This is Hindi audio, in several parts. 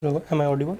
Hello, am I audible?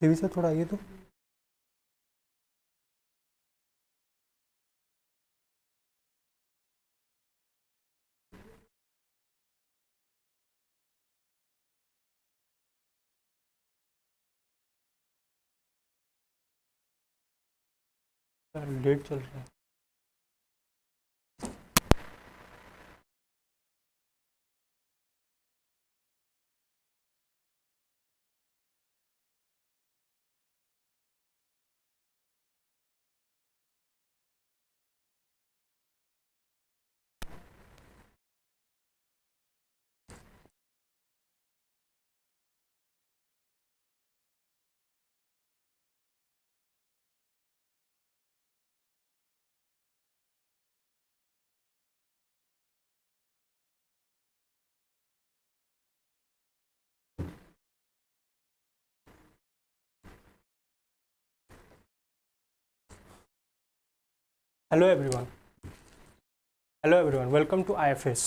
Devi sir थोड़ा आइए तो। लेट चल रहा है। Hello everyone. Hello everyone. Welcome to IFS.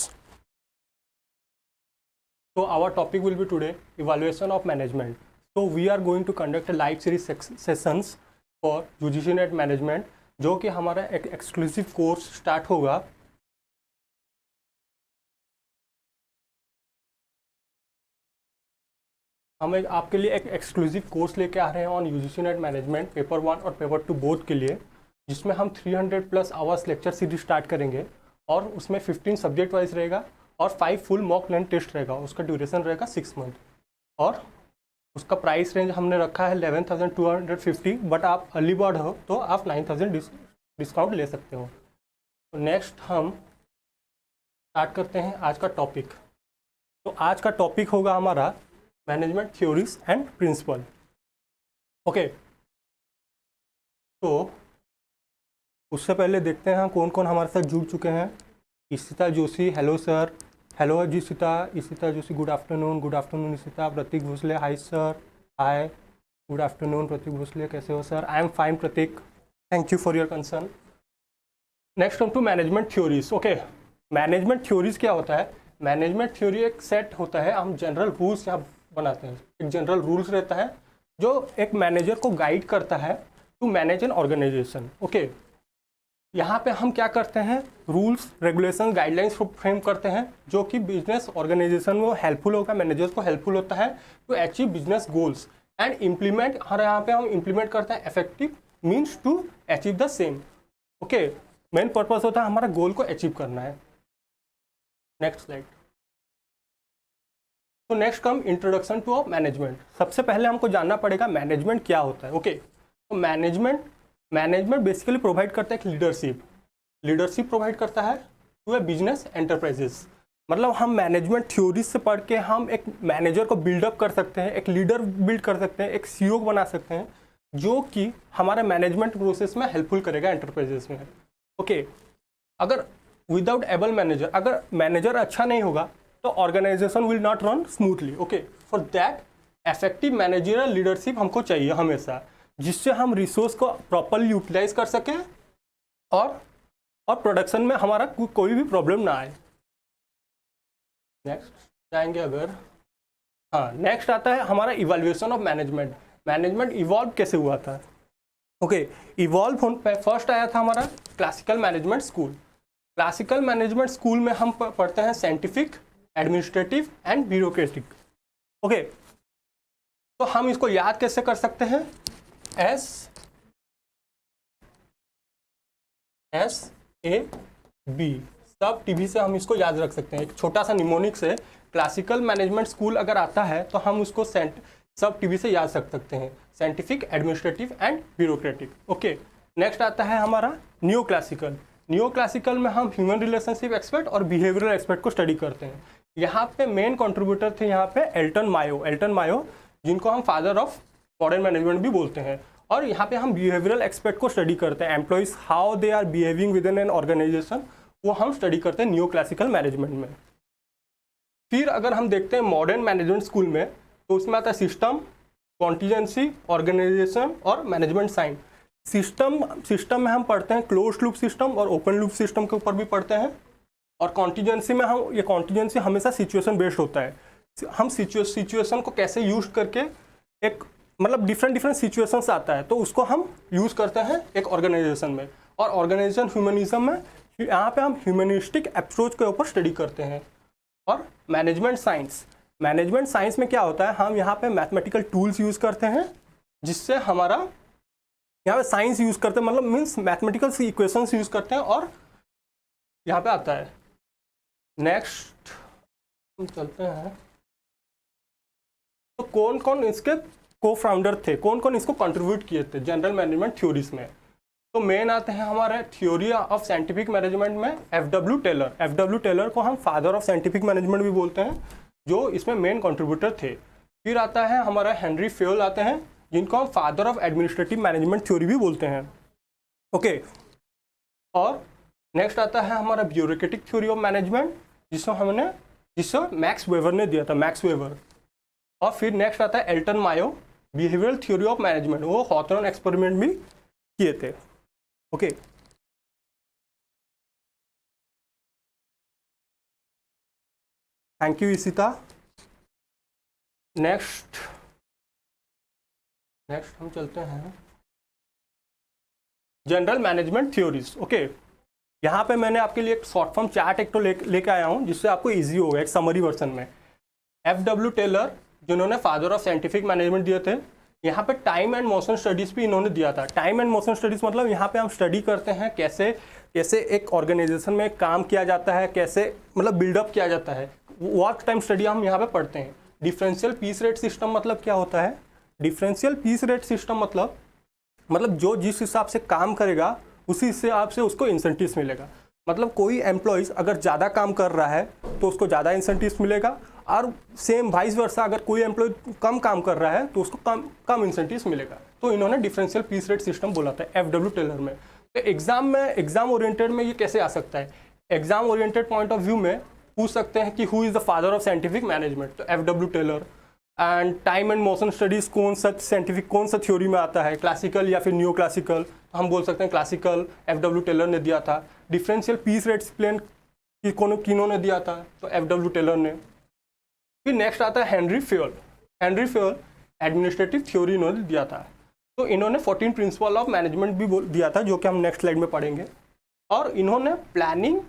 So our topic will be today evaluation of management. So we are going to conduct a live series sessions for UGC NET management, जो कि हमारा एक एक्सक्लूसिव कोर्स स्टार्ट होगा। हम आपके लिए एक एक्सक्लूसिव कोर्स लेके आ रहे हैं on UGC NET management paper 1 और पेपर 2 बोथ के लिए, जिसमें हम 300+ आवर्स लेक्चर सीरीज स्टार्ट करेंगे और उसमें 15 सब्जेक्ट वाइज रहेगा और 5 फुल मॉक लर्न टेस्ट रहेगा। उसका ड्यूरेशन रहेगा 6 मंथ और उसका प्राइस रेंज हमने रखा है 11,250, बट आप अर्ली बर्ड हो तो आप 9,000 डिस्काउंट ले सकते हो। तो नेक्स्ट हम स्टार्ट करते हैं आज का टॉपिक। तो आज का टॉपिक होगा हमारा management theories and principle. Okay, तो उससे पहले देखते हैं कौन कौन हमारे साथ जुड़ चुके हैं। Ishita Joshi, hello sir. Hello ji Ishita Joshi, good afternoon Ishita. Prateek Bhosle, hi sir. Hi, good afternoon Prateek Bhosle, कैसे हो sir? I am fine Prateek, thank you for your concern. Next हम to management theories. Okay, management theories क्या होता है? मैनेजमेंट थ्योरी एक सेट होता है, हम जनरल रूल्स यहाँ बनाते हैं। एक जनरल रूल्स रहता है जो एक मैनेजर को गाइड करता है to manage an organisation. Okay, यहाँ पे हम क्या करते हैं? रूल्स, रेगुलेशन, गाइडलाइंस फ्रेम करते हैं जो कि बिजनेस ऑर्गेनाइजेशन में हेल्पफुल होगा, मैनेजर्स को हेल्पफुल होता है to achieve business goals and implement. और यहाँ पे हम इम्प्लीमेंट करते हैं effective means to achieve the same. Okay, main purpose होता है हमारा गोल को अचीव करना है। Next slide. तो next come introduction to of management. सबसे पहले हमको जानना पड़ेगा मैनेजमेंट क्या होता है। ओके, तो मैनेजमेंट बेसिकली प्रोवाइड करता है एक लीडरशिप प्रोवाइड करता है टू ए बिजनेस एंटरप्राइजेस। मतलब हम मैनेजमेंट थ्योरी से पढ़ के हम एक मैनेजर को बिल्डअप कर सकते हैं, एक लीडर बिल्ड कर सकते हैं, एक सीईओ बना सकते हैं जो कि हमारे मैनेजमेंट प्रोसेस में हेल्पफुल करेगा एंटरप्राइजेस में। ओके, अगर विदाउट एबल मैनेजर, अगर मैनेजर अच्छा नहीं होगा तो organisation will not run smoothly. Okay, for that effective managerial leadership हमको चाहिए हमेशा, जिससे हम रिसोर्स को प्रॉपरली यूटिलाइज कर सकें और प्रोडक्शन में हमारा कोई भी प्रॉब्लम ना आए। नेक्स्ट जाएंगे अगर, हाँ, नेक्स्ट आता है हमारा evaluation of management. Management evolve कैसे हुआ था? ओके, इवॉल्व फर्स्ट आया था हमारा classical management school. Classical management school में हम पढ़ते हैं scientific, administrative and bureaucratic. Okay, तो हम इसको याद कैसे कर सकते हैं? SAB, सब टीवी से हम इसको याद रख सकते हैं। एक छोटा सा निमोनिक्स है, क्लासिकल मैनेजमेंट स्कूल अगर आता है तो हम उसको सब टीवी से याद रख सकते हैं, scientific, administrative and bureaucratic. Okay, next आता है हमारा न्यू क्लासिकल। न्यू क्लासिकल में हम ह्यूमन रिलेशनशिप एक्सपर्ट और बिहेवियरल एक्सपर्ट को स्टडी करते हैं। यहाँ पे मेन कंट्रीब्यूटर थे यहाँ पे एल्टन मायो, जिनको हम फादर ऑफ मॉडर्न मैनेजमेंट भी बोलते हैं। और यहाँ पे हम बिहेवियरल एक्सपर्ट को स्टडी करते हैं, employees how they are behaving within an organisation, वो हम स्टडी करते हैं न्यू क्लासिकल मैनेजमेंट में। फिर अगर हम देखते हैं मॉडर्न मैनेजमेंट स्कूल में, तो उसमें आता है सिस्टम, कॉन्टीजेंसी, ऑर्गेनाइजेशन और मैनेजमेंट साइंस। सिस्टम में हम पढ़ते हैं क्लोज लूप सिस्टम और ओपन लूप सिस्टम के ऊपर भी पढ़ते हैं। और कॉन्टीजेंसी में हम, ये कॉन्टीजेंसी हमेशा सिचुएशन बेस्ड होता है, हम सिचुएशन को कैसे यूज करके एक मतलब डिफरेंट सिचुएशंस आता है तो उसको हम यूज़ करते हैं एक ऑर्गेनाइजेशन में। और ऑर्गेनाइजेशन ह्यूमनिज्म में यहाँ पे हम ह्यूमनिस्टिक अप्रोच के ऊपर स्टडी करते हैं। और मैनेजमेंट साइंस में क्या होता है, हम यहाँ पे मैथमेटिकल टूल्स यूज़ करते हैं, जिससे हमारा यहाँ पे साइंस यूज़ करते हैं, मतलब मीन्स मैथमेटिकल इक्वेशंस यूज़ करते हैं। और यहाँ पे आता है नेक्स्ट हम चलते हैं, तो कौन कौन इसके को फाउंडर थे, कौन कौन इसको कंट्रीब्यूट किए थे जनरल मैनेजमेंट थ्योरीज में। तो मेन आते हैं हमारे थ्योरी ऑफ साइंटिफिक मैनेजमेंट में एफ.डब्ल्यू. टेलर को हम फादर ऑफ साइंटिफिक मैनेजमेंट भी बोलते हैं, जो इसमें मेन कंट्रीब्यूटर थे। फिर आता है हमारा हेनरी फेयल आते हैं, जिनको हम father of administrative management theory भी बोलते हैं। ओके, और नेक्स्ट आता है हमारा ब्यूरोक्रेटिक थ्योरी ऑफ मैनेजमेंट, जिसको मैक्स वेबर ने दिया था, मैक्स वेबर। और फिर नेक्स्ट आता है Elton Mayo, behavioural theory of management, वो हॉथरन एक्सपेरिमेंट भी किए थे। Okay, thank you Ishita. Next हम चलते हैं जनरल मैनेजमेंट थ्योरीज। ओके, यहाँ पे मैंने आपके लिए एक शॉर्ट फॉर्म चार्ट एक तो लेके आया हूँ, जिससे आपको इजी होगा एक समरी वर्जन में। एफ.डब्ल्यू. टेलर, जिन्होंने फादर ऑफ साइंटिफिक मैनेजमेंट दिए थे, यहाँ पे टाइम एंड मोशन स्टडीज़ भी इन्होंने दिया था। टाइम एंड मोशन स्टडीज़ मतलब यहाँ पे हम स्टडी करते हैं कैसे एक ऑर्गेनाइजेशन में काम किया जाता है, कैसे मतलब बिल्डअप किया जाता है, वर्क टाइम स्टडी हम यहाँ पे पढ़ते हैं। डिफरेंशियल पीस रेट सिस्टम मतलब क्या होता है, डिफरेंशियल पीस रेट सिस्टम मतलब जो जिस हिसाब से काम करेगा उसी हिसाब से उसको इंसेंटिव्स मिलेगा। मतलब कोई एम्प्लॉइज़ अगर ज़्यादा काम कर रहा है तो उसको ज़्यादा इंसेंटिव्स मिलेगा, और सेम वाइस वर्सा अगर कोई एम्प्लॉय कम काम कर रहा है तो उसको कम इंसेंटिव्स मिलेगा। तो इन्होंने डिफरेंशियल पीस रेट सिस्टम बोला था एफ.डब्ल्यू. टेलर में। तो एग्जाम ओरिएंटेड में ये कैसे आ सकता है, exam oriented point of view में पूछ सकते हैं कि who is the father of scientific management, तो F W. Taylor. And time and motion studies कौन सा थ्योरी में आता है, क्लासिकल या फिर न्यू क्लासिकल, हम बोल सकते हैं क्लासिकल, एफ.डब्ल्यू. टेलर ने दिया था। डिफरेंशियल पीस रेट एक्सप्लेन किन्होंने दिया था, तो एफ.डब्ल्यू. टेलर ने। फिर नेक्स्ट आता है हेनरी फेयल, एडमिनिस्ट्रेटिव थ्योरी इन्होंने दिया था। तो इन्होंने 14 प्रिंसिपल ऑफ मैनेजमेंट भी दिया था, जो कि हम नेक्स्ट स्लाइड में पढ़ेंगे। और इन्होंने planning,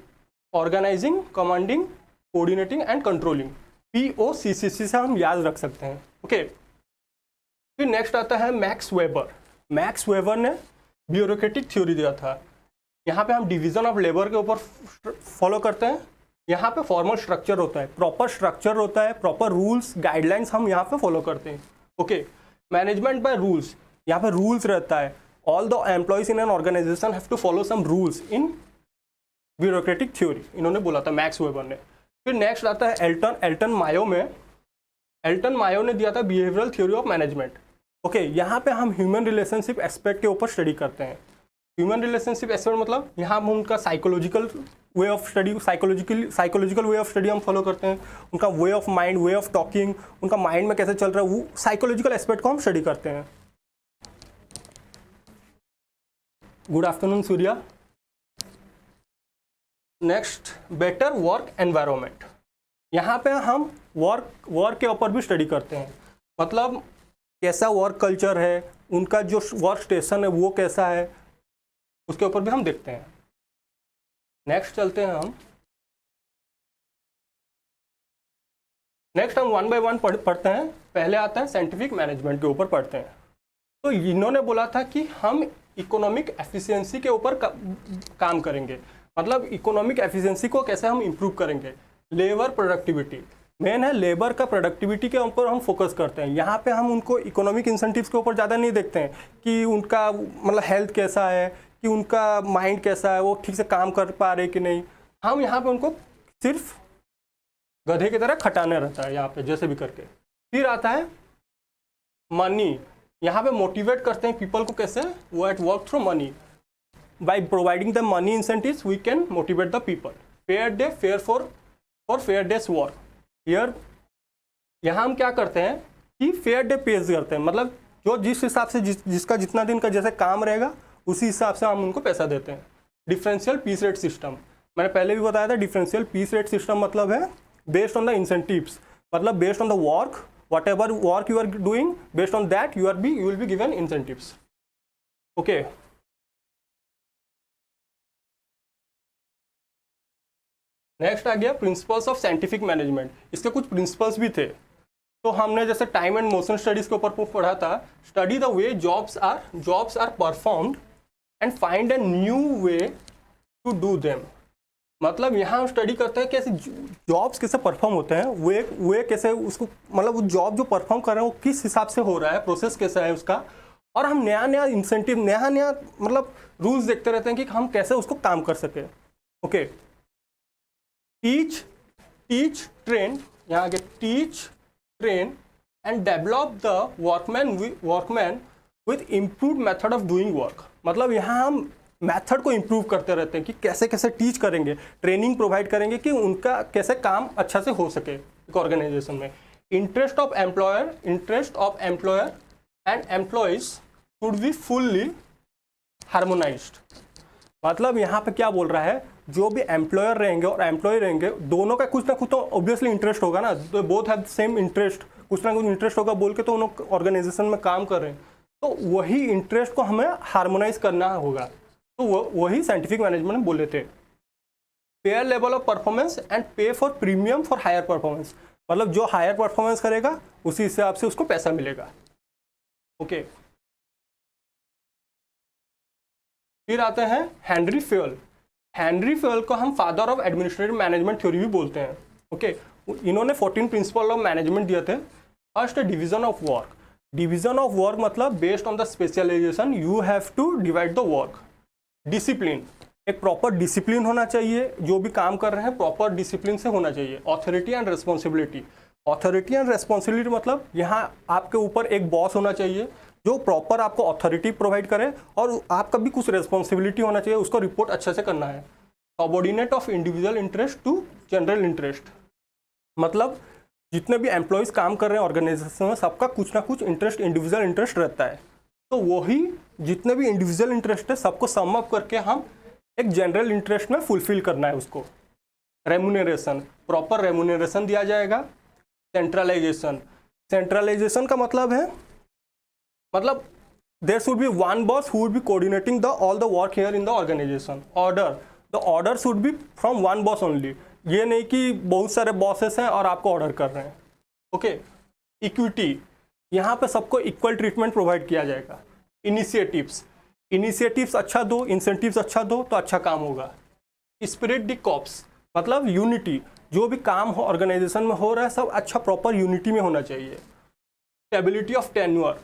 organising, commanding, coordinating and controlling, POCCC से हम याद रख सकते हैं। ओके, फिर नेक्स्ट आता है मैक्स वेबर ने ब्यूरोक्रेटिक थ्योरी दिया था। यहाँ पे हम डिवीजन ऑफ लेबर के ऊपर फॉलो करते हैं। यहाँ पे फॉर्मल स्ट्रक्चर होता है, प्रॉपर स्ट्रक्चर होता है, प्रॉपर रूल्स गाइडलाइंस हम यहाँ पे फॉलो करते हैं। ओके, मैनेजमेंट बाय रूल्स, यहाँ पे रूल्स रहता है। All the employees in an organisation have to follow some rules in bureaucratic theory, इन्होंने बोला था मैक्स वेबर ने। फिर नेक्स्ट आता है एल्टन मायो ने दिया था behavioural theory of management. Okay, यहाँ पे हम ह्यूमन रिलेशनशिप एस्पेक्ट के ऊपर स्टडी करते हैं। ह्यूमन रिलेशनशिप एस्पेक्ट मतलब यहाँ हम उनका साइकोलॉजिकल वे ऑफ स्टडी हम फॉलो करते हैं, उनका way of mind, way of talking, उनका माइंड में कैसे चल रहा है, वो साइकोलॉजिकल एस्पेक्ट को हम स्टडी करते हैं। Good afternoon Surya. Next, better work environment, यहाँ पे हम वर्क के ऊपर भी स्टडी करते हैं। मतलब कैसा वर्क कल्चर है, उनका जो वर्क स्टेशन है वो कैसा है, उसके ऊपर भी हम देखते हैं। नेक्स्ट चलते हैं हम वन बाय वन पढ़ते हैं। पहले आता है साइंटिफिक मैनेजमेंट के ऊपर पढ़ते हैं। तो इन्होंने बोला था कि हम इकोनॉमिक एफिशिएंसी के ऊपर काम करेंगे। मतलब इकोनॉमिक एफिशिएंसी को कैसे हम इम्प्रूव करेंगे, लेबर प्रोडक्टिविटी, मेन है लेबर का प्रोडक्टिविटी के ऊपर हम फोकस करते हैं। यहाँ पे हम उनको इकोनॉमिक इंसेंटिव्स के ऊपर ज़्यादा नहीं देखते हैं कि उनका मतलब हेल्थ कैसा है, कि उनका माइंड कैसा है, वो ठीक से काम कर पा रहे कि नहीं। हम यहाँ पे उनको सिर्फ गधे की तरह खटाना रहता है यहाँ पे जैसे भी करके। फिर आता है मनी। यहाँ पे मोटिवेट करते हैं पीपल को, कैसे? वो at work through money. By providing the money incentives we can motivate the people. Fair day, fair for fair day's work. Here यहाँ हम क्या करते हैं कि फेयर डे पेज करते हैं, मतलब जो जिस हिसाब से जिसका जितना दिन का जैसे काम रहेगा उसी हिसाब से हम उनको पैसा देते हैं। डिफरेंशियल पीस रेट सिस्टम, मैंने पहले भी बताया था। डिफरेंशियल पीस रेट सिस्टम मतलब है बेस्ड ऑन द इंसेंटिव्स, मतलब based on the work, whatever work you are doing, based on that you will be given incentives. Okay, next आ गया प्रिंसिपल्स ऑफ साइंटिफिक मैनेजमेंट। इसके कुछ प्रिंसिपल्स भी थे, तो हमने जैसे टाइम एंड मोशन स्टडीज के ऊपर पढ़ा था। Study the way jobs are performed and find a new way to do them. मतलब यहाँ हम स्टडी करते हैं कैसे जॉब्स कैसे परफॉर्म होते हैं, वे कैसे उसको, मतलब वो जॉब जो परफॉर्म कर रहे हैं वो किस हिसाब से हो रहा है, प्रोसेस कैसा है उसका, और हम नया नया इंसेंटिव, नया नया मतलब रूल्स देखते रहते हैं कि हम कैसे उसको काम कर सके। ओके, टीच ट्रेन, यहाँ आगे teach train and develop the workman with improve method of doing work. मतलब यहाँ हम मेथड को इम्प्रूव करते रहते हैं कि कैसे कैसे टीच करेंगे, ट्रेनिंग प्रोवाइड करेंगे कि उनका कैसे काम अच्छा से हो सके एक ऑर्गेनाइजेशन में। Interest of employer and employees should be fully harmonised. मतलब यहाँ पे क्या बोल रहा है, जो भी एम्प्लॉयर रहेंगे और एम्प्लॉय रहेंगे दोनों का कुछ ना कुछ तो ऑब्वियसली इंटरेस्ट होगा ना, तो बोथ हैव सेम इंटरेस्ट, कुछ ना कुछ इंटरेस्ट होगा बोल के तो उन्होंने ऑर्गेनाइजेशन में काम कर रहे हैं, तो वही इंटरेस्ट को हमें हार्मोनाइज करना होगा। तो वही साइंटिफिक मैनेजमेंट में बोले थे। Fair level of performance and pay for premium for higher performance. मतलब जो हायर परफॉर्मेंस करेगा उसी हिसाब से उसको पैसा मिलेगा। ओके, फिर आते हैं हेनरी फेयल। हेनरी फेयल को हम father of administrative management theory भी बोलते हैं। ओके, इन्होंने 14 प्रिंसिपल ऑफ मैनेजमेंट दिए थे। First, division of work. Division of work मतलब based on the specialisation you have to divide the work. Discipline, एक प्रॉपर डिसिप्लिन होना चाहिए, जो भी काम कर रहे हैं प्रॉपर डिसिप्लिन से होना चाहिए। Authority and responsibility. Authority and responsibility मतलब यहाँ आपके ऊपर एक बॉस होना चाहिए जो प्रॉपर आपको अथॉरिटी प्रोवाइड करे, और आपका भी कुछ रेस्पॉन्सिबिलिटी होना चाहिए, उसको रिपोर्ट अच्छे से करना है। Subordinate of individual interest to general interest. मतलब जितने भी एम्प्लॉयज काम कर रहे हैं ऑर्गेनाइजेशन में सबका कुछ ना कुछ इंटरेस्ट, इंडिविजुअल इंटरेस्ट रहता है, तो वही जितने भी इंडिविजुअल इंटरेस्ट है सबको सम अप करके हम एक जनरल इंटरेस्ट में फुलफिल करना है उसको। रेमुनरेशन, प्रॉपर रेमुनरेशन दिया जाएगा। सेंट्रलाइजेशन, सेंट्रलाइजेशन का मतलब है, मतलब there should be one boss who would be coordinating the all the work here in the organisation. Order, the order should be from one boss only. ये नहीं कि बहुत सारे बॉसेस हैं और आपको ऑर्डर कर रहे हैं। ओके, इक्विटी, यहाँ पे सबको इक्वल ट्रीटमेंट प्रोवाइड किया जाएगा। इनिशिएटिव्स, इनिशिएटिव्स अच्छा दो, इंसेंटिव्स अच्छा दो तो अच्छा काम होगा। स्पिरिट द कॉप्स, मतलब यूनिटी, जो भी काम ऑर्गेनाइजेशन में हो रहा है सब अच्छा प्रॉपर यूनिटी में होना चाहिए। Stability of tenure,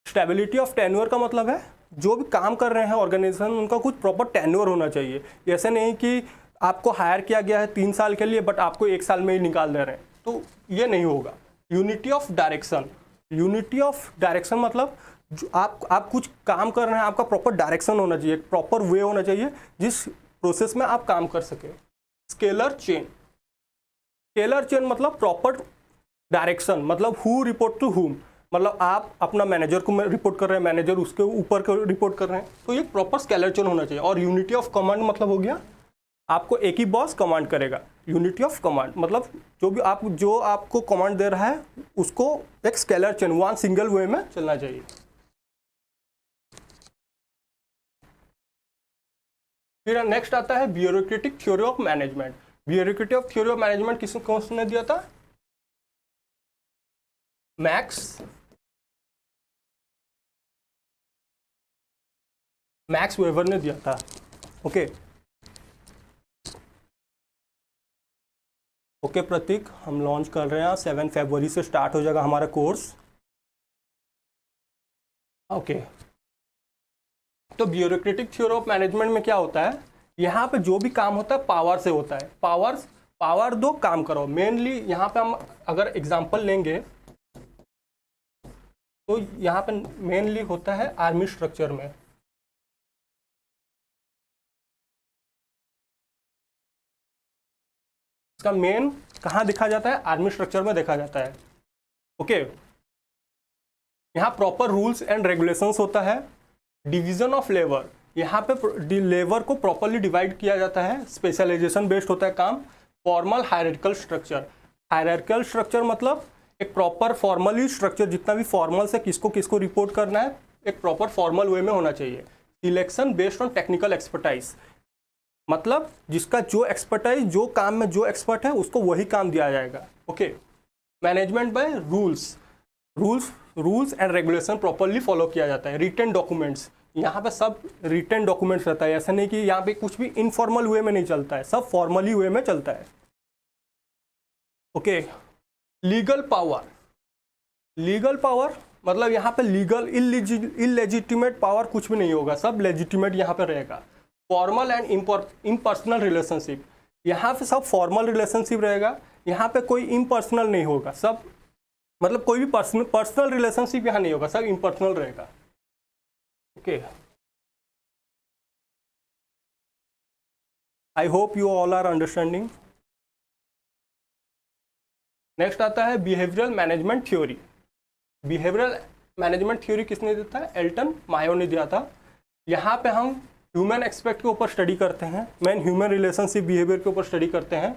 stability of tenure का मतलब है जो भी काम कर रहे हैं ऑर्गेनाइजेशन उनका कुछ प्रॉपर टेन्योर होना चाहिए। ऐसे नहीं कि आपको हायर किया गया है 3 साल के लिए बट आपको 1 साल में ही निकाल दे रहे हैं, तो ये नहीं होगा। Unity of direction, unity of direction मतलब जो आप कुछ काम कर रहे हैं आपका प्रॉपर डायरेक्शन होना चाहिए, प्रॉपर वे होना चाहिए जिस प्रोसेस में आप काम कर सके। स्केलर चेन, स्केलर चेन मतलब प्रॉपर डायरेक्शन, मतलब हु रिपोर्ट टू हुम, मतलब आप अपना मैनेजर को रिपोर्ट कर रहे हैं, मैनेजर उसके ऊपर को रिपोर्ट कर रहे हैं, तो ये प्रॉपर स्केलर चेन होना चाहिए। और यूनिटी ऑफ कमांड मतलब हो गया आपको एक ही बॉस कमांड करेगा। यूनिटी ऑफ कमांड मतलब जो आपको कमांड दे रहा है उसको एक scalar chain, one single way में चलना चाहिए। फिर नेक्स्ट आता है bureaucratic theory of management. Bureaucratic theory of management किसने दिया था? मैक्स वेबर ने दिया था। ओके, ओके प्रतीक, हम लॉन्च कर रहे हैं, 7 फरवरी से स्टार्ट हो जाएगा हमारा कोर्स। ओके, तो ब्यूरोक्रेटिक थ्योरी ऑफ मैनेजमेंट में क्या होता है, यहाँ पे जो भी काम होता है पावर से होता है। पावर दो, काम करो। मेनली यहाँ पे हम अगर एग्जांपल लेंगे तो यहाँ पे मेनली होता है आर्मी स्ट्रक्चर में। इसका मेन कहाँ देखा जाता है, आर्मी स्ट्रक्चर में देखा जाता है। ओके, यहाँ प्रॉपर रूल्स एंड रेगुलेशंस होता है। डिवीजन ऑफ लेबर, यहाँ पे लेबर को प्रॉपरली डिवाइड किया जाता है। स्पेशलाइजेशन बेस्ड होता है काम। Formal hierarchical structure, hierarchical structure मतलब एक प्रॉपर फॉर्मली स्ट्रक्चर, जितना भी फॉर्मल से किसको किसको रिपोर्ट करना है एक प्रॉपर फॉर्मल वे में होना चाहिए। Selection based on technical expertise, मतलब जिसका जो एक्सपर्टाइज, जो काम में जो एक्सपर्ट है उसको वही काम दिया जाएगा। Okay, management by rules and regulation properly follow किया जाता है। रिटन डॉक्यूमेंट्स, यहाँ पे सब रिटन डॉक्यूमेंट्स रहता है। ऐसा नहीं कि यहाँ पे कुछ भी इनफॉर्मल वे में नहीं चलता है, सब फॉर्मली वे में चलता है। ओके, लीगल पावर मतलब यहाँ पे लीगल इलेजिटिमेट पावर कुछ भी नहीं होगा, सब लेजिटिमेट यहाँ पे रहेगा। फॉर्मल एंड इम्पर्सनल रिलेशनशिप, यहाँ पे सब फॉर्मल रिलेशनशिप रहेगा, यहाँ पे कोई इम्पर्सनल नहीं होगा। सब मतलब कोई भी पर्सनल रिलेशनशिप यहाँ नहीं होगा, सब इम्पर्सनल रहेगा। Okay, I hope you all are understanding. Next आता है behavioural management theory. Behavioural management theory किसने दिया था, एल्टन मायो ने दिया था। यहाँ पे हम ह्यूमन एक्सपेक्ट के ऊपर स्टडी करते हैं, मेन ह्यूमन रिलेशनशिप बिहेवियर के ऊपर स्टडी करते हैं।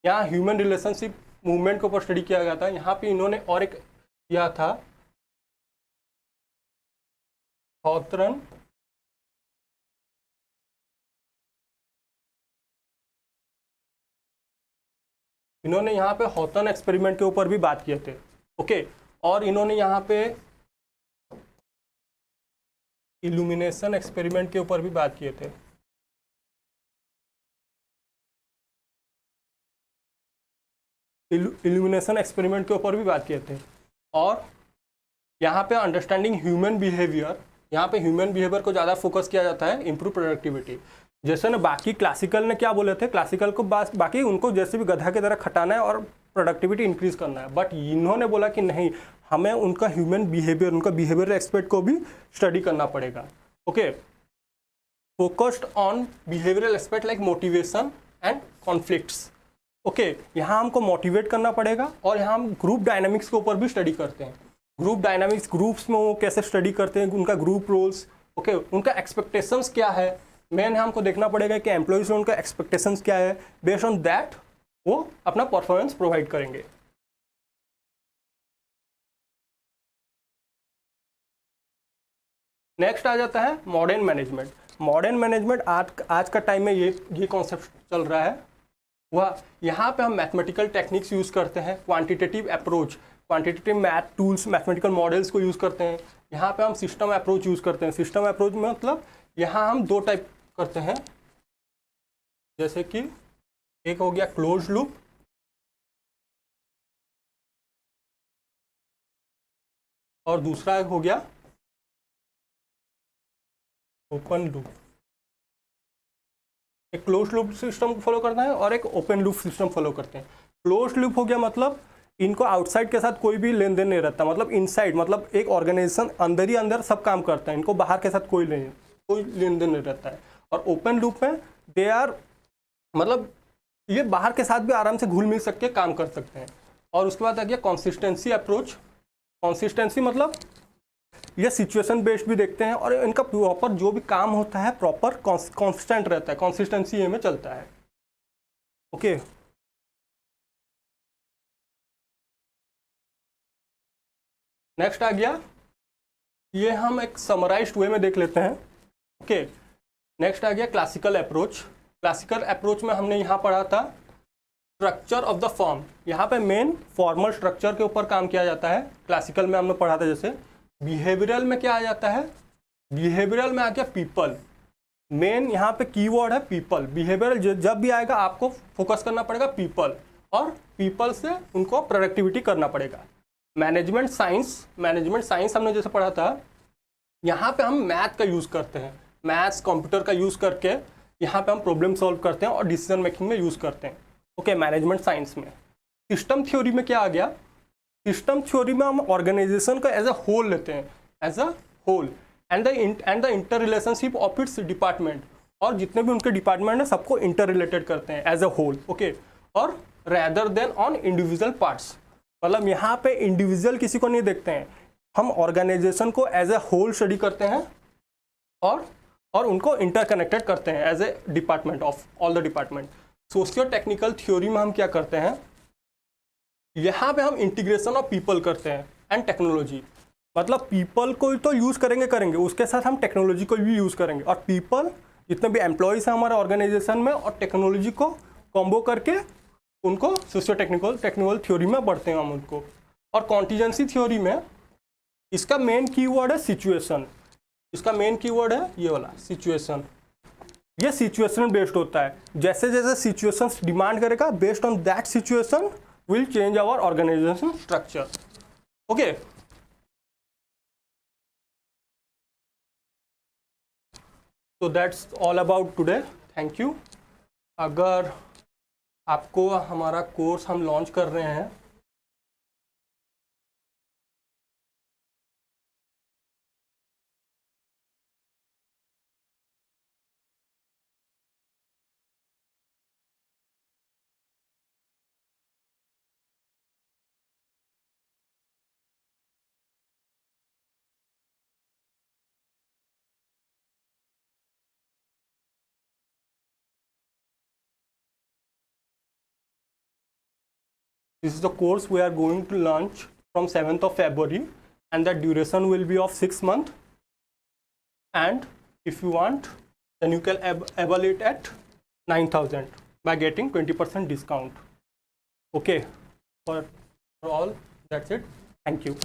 यहाँ ह्यूमन रिलेशनशिप मूवमेंट के ऊपर स्टडी किया गया था। यहाँ पे इन्होंने और एक किया था, हॉथरन इन्होंने यहाँ पे हॉथरन एक्सपेरिमेंट के ऊपर भी बात किए थे। ओके, और इन्होंने यहाँ पे इल्यूमिनेशन एक्सपेरिमेंट के ऊपर भी बात किए थे। इल्यूमिनेशन एक्सपेरिमेंट के ऊपर भी बात किए थे। और यहाँ पे अंडरस्टैंडिंग ह्यूमन बिहेवियर, यहाँ पे ह्यूमन बिहेवियर को ज़्यादा फोकस किया जाता है, इम्प्रूव प्रोडक्टिविटी। जैसे ना बाकी क्लासिकल ने क्या बोले थे, क्लासिकल को बाकी उनको जैसे भी गधा की तरह खटाना है और प्रोडक्टिविटी इंक्रीज करना है, बट इन्होंने बोला कि नहीं, हमें उनका ह्यूमन बिहेवियर, उनका बिहेवियर एक्सपेक्ट को भी स्टडी करना पड़ेगा। Okay, focused on behavioural aspect like motivation and conflicts. Okay, यहाँ हमको मोटिवेट करना पड़ेगा। और यहाँ हम ग्रुप डायनामिक्स के ऊपर भी स्टडी करते हैं। ग्रुप डायनामिक्स, ग्रुप्स में वो कैसे स्टडी करते हैं, उनका ग्रुप रोल्स, ओके, उनका एक्सपेक्टेशंस क्या है, मेन हमको देखना पड़ेगा कि एम्प्लॉयज़ में उनका एक्सपेक्टेशंस क्या है। बेस्ड ऑन दैट वो अपना परफॉर्मेंस प्रोवाइड करेंगे। नेक्स्ट आ जाता है मॉडर्न मैनेजमेंट। मॉडर्न मैनेजमेंट आज का टाइम में ये कॉन्सेप्ट चल रहा है। वह यहाँ पे हम मैथमेटिकल टेक्निक्स यूज़ करते हैं, quantitative approach, quantitative math tools, mathematical models को यूज़ करते हैं। यहाँ पे हम सिस्टम अप्रोच यूज़ करते हैं। सिस्टम अप्रोच में मतलब यहाँ हम दो टाइप करते हैं, जैसे कि एक हो गया क्लोज लूप और दूसरा हो गया ओपन लूप। एक क्लोज लूप सिस्टम फॉलो करना है और एक ओपन लूप सिस्टम फॉलो करते हैं। क्लोज लूप हो गया मतलब इनको आउटसाइड के साथ कोई भी लेन देन नहीं रहता, मतलब इनसाइड, मतलब एक ऑर्गेनाइजेशन अंदर ही अंदर सब काम करता है, इनको बाहर के साथ कोई लेन देन नहीं रहता है। और ओपन लूप में दे आर, मतलब ये बाहर के साथ भी आराम से घुल मिल सकते, काम कर सकते हैं। और उसके बाद आ गया कंसिस्टेंसी अप्रोच। कंसिस्टेंसी मतलब ये सिचुएशन बेस्ड भी देखते हैं और इनका प्रॉपर जो भी काम होता है प्रॉपर कांस्टेंट रहता है, कंसिस्टेंसी ये में चलता है। ओके, नेक्स्ट आ गया, ये हम एक समराइज्ड वे में देख लेते हैं। ओके, नेक्स्ट आ गया क्लासिकल अप्रोच। क्लासिकल अप्रोच में हमने यहाँ पढ़ा था स्ट्रक्चर ऑफ द फॉर्म। यहाँ पे मेन फॉर्मल स्ट्रक्चर के ऊपर काम किया जाता है। क्लासिकल में हमने पढ़ा था। जैसे बिहेवियरल में क्या आ जाता है, बिहेवियरल में आ गया पीपल। मेन यहाँ पे कीवर्ड है पीपल। बिहेवियरल जब भी आएगा आपको फोकस करना पड़ेगा पीपल और पीपल से उनको प्रोडक्टिविटी करना पड़ेगा। मैनेजमेंट साइंस हमने जैसे पढ़ा था, यहाँ पे हम मैथ का यूज़ करते हैं, मैथ्स कंप्यूटर का यूज़ करके यहाँ पे हम प्रॉब्लम सॉल्व करते हैं और डिसीजन मेकिंग में यूज़ करते हैं। ओके, मैनेजमेंट साइंस में। सिस्टम थ्योरी में क्या आ गया, सिस्टम थ्योरी में हम ऑर्गेनाइजेशन को एज अ होल लेते हैं, as a whole, and the interrelationship of its department, और जितने भी उनके डिपार्टमेंट है सबको इंटर रिलेटेड करते हैं एज अ होल। ओके, और rather than on individual parts, मतलब यहाँ पे इंडिविजुअल किसी को नहीं देखते हैं, हम ऑर्गेनाइजेशन को एज ए होल स्टडी करते हैं और उनको इंटरकनेक्टेड करते हैं as a department of all the department. Socio technical theory में हम क्या करते हैं, यहाँ पे हम इंटीग्रेशन ऑफ पीपल करते हैं एंड टेक्नोलॉजी, मतलब पीपल को तो यूज़ करेंगे, उसके साथ हम टेक्नोलॉजी को भी यूज़ करेंगे, और पीपल जितने भी एम्प्लॉयज़ हैं हमारे ऑर्गेनाइजेशन में और टेक्नोलॉजी को कॉम्बो करके उनको सोशियो टेक्निकल थ्योरी में बढ़ते हैं हम उनको। और कॉन्टीजेंसी थ्योरी में इसका मेन कीवर्ड है सिचुएशन, इसका मेन कीवर्ड है ये वाला सिचुएशन। ये सिचुएशन बेस्ड होता है, जैसे जैसे सिचुएशन डिमांड करेगा based on that situation will change our organisation structure. Okay, तो that's all about today, thank you. अगर आपको हमारा कोर्स हम लॉन्च कर रहे हैं, this is the course we are going to launch from 7th of February, and the duration will be of 6 months, and if you want then you can evaluate at 9,000 by getting 20% discount. Okay, for all, that's it, thank you.